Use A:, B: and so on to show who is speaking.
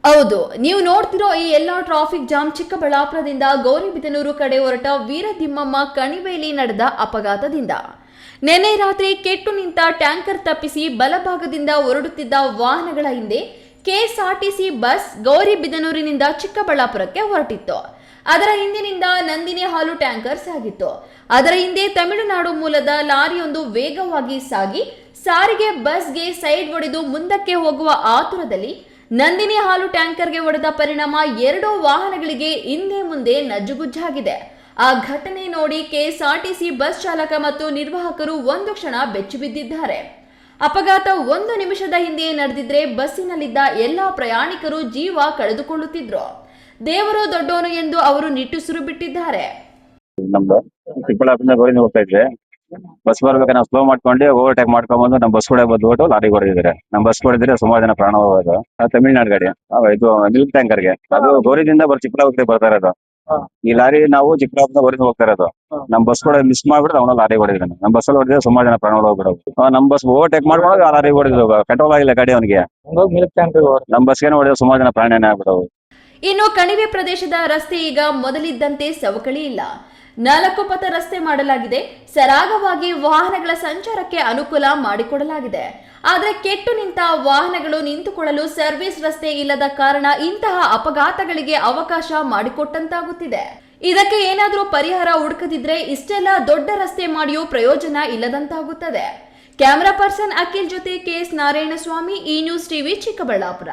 A: ಹೌದು, ನೀವು ನೋಡ್ತಿರೋ ಈ ಎಲ್ಲಾ ಟ್ರಾಫಿಕ್ ಜಾಮ್ ಚಿಕ್ಕಬಳ್ಳಾಪುರದಿಂದ ಗೌರಿಬಿದನೂರು ಕಡೆ ಹೊರಟ ವೀರದಿಮ್ಮಮ್ಮ ಕಣಿವೆಯಲ್ಲಿ ನಡೆದ ಅಪಘಾತದಿಂದ. ನಿನ್ನೆ ರಾತ್ರಿ ಕೆಟ್ಟು ನಿಂತ ಟ್ಯಾಂಕರ್ ತಪ್ಪಿಸಿ ಬಲಭಾಗದಿಂದ ಹೊರಡುತ್ತಿದ್ದ ವಾಹನಗಳ ಹಿಂದೆ ಕೆಎಸ್ಆರ್ಟಿಸಿ ಬಸ್ ಗೌರಿಬಿದನೂರಿನಿಂದ ಚಿಕ್ಕಬಳ್ಳಾಪುರಕ್ಕೆ ಹೊರಟಿತ್ತು. ಅದರ ಹಿಂದಿನಿಂದ ನಂದಿನಿ ಹಾಲು ಟ್ಯಾಂಕರ್ ಸಾಗಿತ್ತು. ಅದರ ಹಿಂದೆ ತಮಿಳುನಾಡು ಮೂಲದ ಲಾರಿಯೊಂದು ವೇಗವಾಗಿ ಸಾಗಿ ಸಾರಿಗೆ ಬಸ್ಗೆ ಸೈಡ್ ಹೊಡೆದು ಮುಂದಕ್ಕೆ ಹೋಗುವ ಆತುರದಲ್ಲಿ ನಂದಿನಿ ಹಾಲು ಟ್ಯಾಂಕರ್ಗೆ ಹೊಡೆದ ಪರಿಣಾಮ ಎರಡೂ ವಾಹನಗಳಿಗೆ ಹಿಂದೆ ಮುಂದೆ ನಜ್ಜುಗುಜ್ಜಾಗಿದೆ. ಆ ಘಟನೆ ನೋಡಿ ಕೆಎಸ್ಆರ್ಟಿಸಿ ಬಸ್ ಚಾಲಕ ಮತ್ತು ನಿರ್ವಾಹಕರು ಒಂದು ಕ್ಷಣ ಬೆಚ್ಚಿಬಿದ್ದಿದ್ದಾರೆ. ಅಪಘಾತ 1 ನಿಮಿಷದ ಹಿಂದೆಯೇ ನಡೆದಿದ್ರೆ ಬಸ್ಸಿನಲ್ಲಿದ್ದ ಎಲ್ಲಾ ಪ್ರಯಾಣಿಕರು ಜೀವ ಕಳೆದುಕೊಳ್ಳುತ್ತಿದ್ರು. ದೇವರು ದೊಡ್ಡೋನು ಎಂದು ಅವರು ನಿಟ್ಟುಸಿರು ಬಿಟ್ಟಿದ್ದಾರೆ.
B: ನಮ್ದು ಚಿಕ್ಕಬಳ್ಳಾಪುರದಿಂದ ಗೋವಿಂದ ಹೋಗ್ತಾ ಇದ್ವಿ. ಬಸ್ ಬರ್ಬೇಕು ನಾವು ಸ್ಲೋ ಮಾಡ್ಕೊಂಡು ಓವರ್ಟೇಕ್ ಮಾಡ್ಕೊಂಡ್ಬಂದು ನಮ್ಮ ಬಸ್ ಕೂಡ ಬಂದ್ಬಿಟ್ಟು ಲಾರಿಗೆ ಹೊಡೆದಿದ್ದಾರೆ. ನಮ್ಮ ಬಸ್ ಹೊಡೆದಿದ್ರೆ ಸುಮಾರು ಜನ ಪ್ರಾಣ ಹೋಗೋದು. ತಮಿಳ್ನಾಡು ಗಾಡಿ ಇದು ಮಿಲ್ಕ್ ಟ್ಯಾಂಕರ್ಗೆ ಅದು ಗೌರಿದಿಂದ ಚಿಕ್ಕಬಳ್ಳಾಪುರಕ್ಕೆ ಬರ್ತಾ ಇರೋದು. ಈ ಲಾರಿ ನಾವು ಚಿಕ್ಕಬಳ್ಳಾಪುರ ಗೋರಿಂದ ಹೋಗ್ತಾ ಇರೋದು. ನಮ್ಮ ಬಸ್ ಕೂಡ ಮಿಸ್ ಮಾಡ್ಬಿಟ್ಟು ಅವನ ಲಾರಿ ಹೊಡೆದಿದ್ದಾನೆ. ನಮ್ಮ ಬಸ್ಸಲ್ಲಿ ಹೊಡೆದ್ರೆ ಸುಮಾರು ಜನ ಪ್ರಾಣ ಹೋಗ್ಬಿಡೋದು. ನಮ್ಮ ಬಸ್ ಓವರ್ಟೇಕ್ ಮಾಡ್ಕೊಂಡು ಆ ಲಾರಿ ಹೊಡೆದು ಪೆಟ್ರೋಲ್ ಆಗಿಲ್ಲ ಗಾಡಿ ಅವನಿಗೆ. ನಮ್ಮ ಬಸ್ಗೆ ಹೊಡೆದ್ರೆ ಸುಮಾರು ಜನ ಪ್ರಾಣನೇ ಆಗ್ಬಿಡೋದು.
A: ಇನ್ನು ಕಣಿವೆ ಪ್ರದೇಶದ ರಸ್ತೆ ಈಗ ಮೊದಲಿದ್ದಂತೆ ಸವಕಳಿ ಇಲ್ಲ. 4 ಪಥ ರಸ್ತೆ ಮಾಡಲಾಗಿದೆ. ಸರಾಗವಾಗಿ ವಾಹನಗಳ ಸಂಚಾರಕ್ಕೆ ಅನುಕೂಲ ಮಾಡಿಕೊಡಲಾಗಿದೆ. ಆದರೆ ಕೆಟ್ಟು ನಿಂತ ವಾಹನಗಳು ನಿಂತುಕೊಳ್ಳಲು ಸರ್ವಿಸ್ ರಸ್ತೆ ಇಲ್ಲದ ಕಾರಣ ಇಂತಹ ಅಪಘಾತಗಳಿಗೆ ಅವಕಾಶ ಮಾಡಿಕೊಟ್ಟಂತಾಗುತ್ತಿದೆ. ಇದಕ್ಕೆ ಏನಾದರೂ ಪರಿಹಾರ ಹುಡುಕದಿದ್ರೆ ಇಷ್ಟೆಲ್ಲ ದೊಡ್ಡ ರಸ್ತೆ ಮಾಡಿಯೂ ಪ್ರಯೋಜನ ಇಲ್ಲದಂತಾಗುತ್ತದೆ. ಕ್ಯಾಮರಾ ಪರ್ಸನ್ ಅಖಿಲ್ ಜೊತೆ ಕೆಎಸ್ ನಾರಾಯಣಸ್ವಾಮಿ, ಈ ನ್ಯೂಸ್ ಟಿವಿ, ಚಿಕ್ಕಬಳ್ಳಾಪುರ.